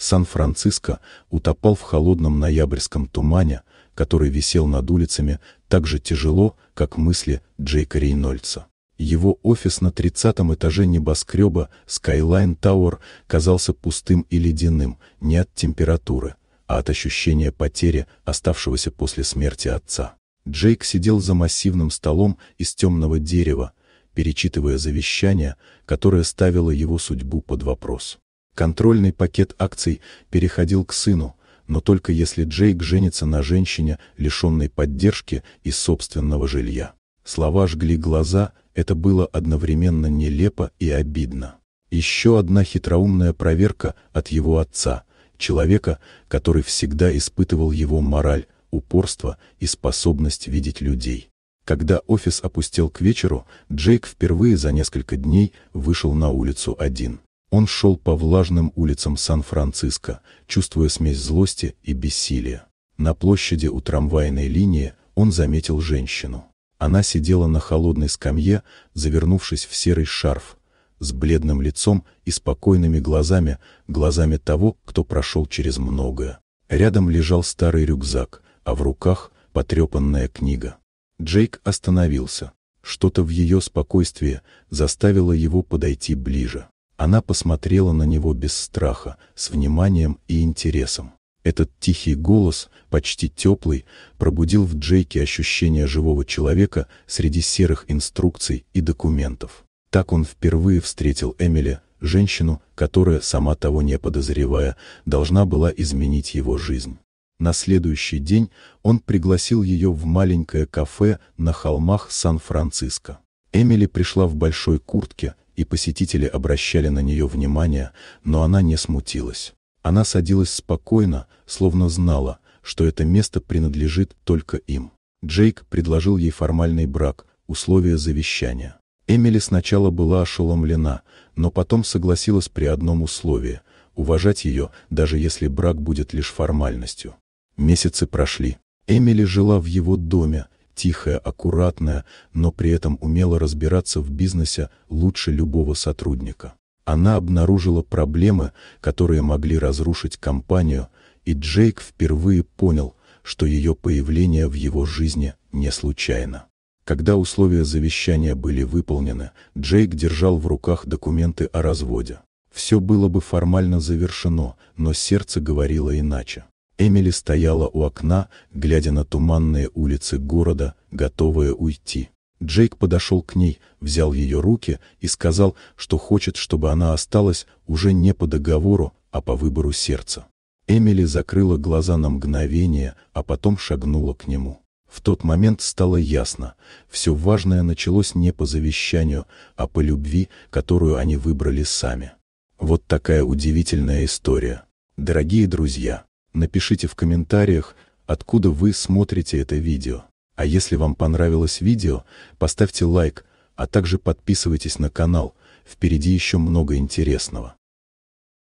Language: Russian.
Сан-Франциско утопал в холодном ноябрьском тумане, который висел над улицами так же тяжело, как мысли Джейка Рейнольдса. Его офис на 30-м этаже небоскреба Skyline Tower казался пустым и ледяным не от температуры, а от ощущения потери, оставшегося после смерти отца. Джейк сидел за массивным столом из темного дерева, перечитывая завещание, которое ставило его судьбу под вопрос. Контрольный пакет акций переходил к сыну, но только если Джейк женится на женщине, лишенной поддержки и собственного жилья. Слова жгли глаза, это было одновременно нелепо и обидно. Еще одна хитроумная проверка от его отца, человека, который всегда испытывал его мораль, упорство и способность видеть людей. Когда офис опустел к вечеру, Джейк впервые за несколько дней вышел на улицу один. Он шел по влажным улицам Сан-Франциско, чувствуя смесь злости и бессилия. На площади у трамвайной линии он заметил женщину. Она сидела на холодной скамье, завернувшись в серый шарф, с бледным лицом и спокойными глазами, глазами того, кто прошел через многое. Рядом лежал старый рюкзак, а в руках потрепанная книга. Джейк остановился. Что-то в ее спокойствии заставило его подойти ближе. Она посмотрела на него без страха, с вниманием и интересом. Этот тихий голос, почти теплый, пробудил в Джейке ощущение живого человека среди серых инструкций и документов. Так он впервые встретил Эмили, женщину, которая, сама того не подозревая, должна была изменить его жизнь. На следующий день он пригласил ее в маленькое кафе на холмах Сан-Франциско. Эмили пришла в большой куртке, и посетители обращали на нее внимание, но она не смутилась. Она садилась спокойно, словно знала, что это место принадлежит только им. Джейк предложил ей формальный брак, условия завещания. Эмили сначала была ошеломлена, но потом согласилась при одном условии – уважать ее, даже если брак будет лишь формальностью. Месяцы прошли. Эмили жила в его доме, тихая, аккуратная, но при этом умела разбираться в бизнесе лучше любого сотрудника. Она обнаружила проблемы, которые могли разрушить компанию, и Джейк впервые понял, что ее появление в его жизни не случайно. Когда условия завещания были выполнены, Джейк держал в руках документы о разводе. Все было бы формально завершено, но сердце говорило иначе. Эмили стояла у окна, глядя на туманные улицы города, готовая уйти. Джейк подошел к ней, взял ее руки и сказал, что хочет, чтобы она осталась уже не по договору, а по выбору сердца. Эмили закрыла глаза на мгновение, а потом шагнула к нему. В тот момент стало ясно, все важное началось не по завещанию, а по любви, которую они выбрали сами. Вот такая удивительная история. Дорогие друзья, напишите в комментариях, откуда вы смотрите это видео. А если вам понравилось видео, поставьте лайк, а также подписывайтесь на канал, впереди еще много интересного.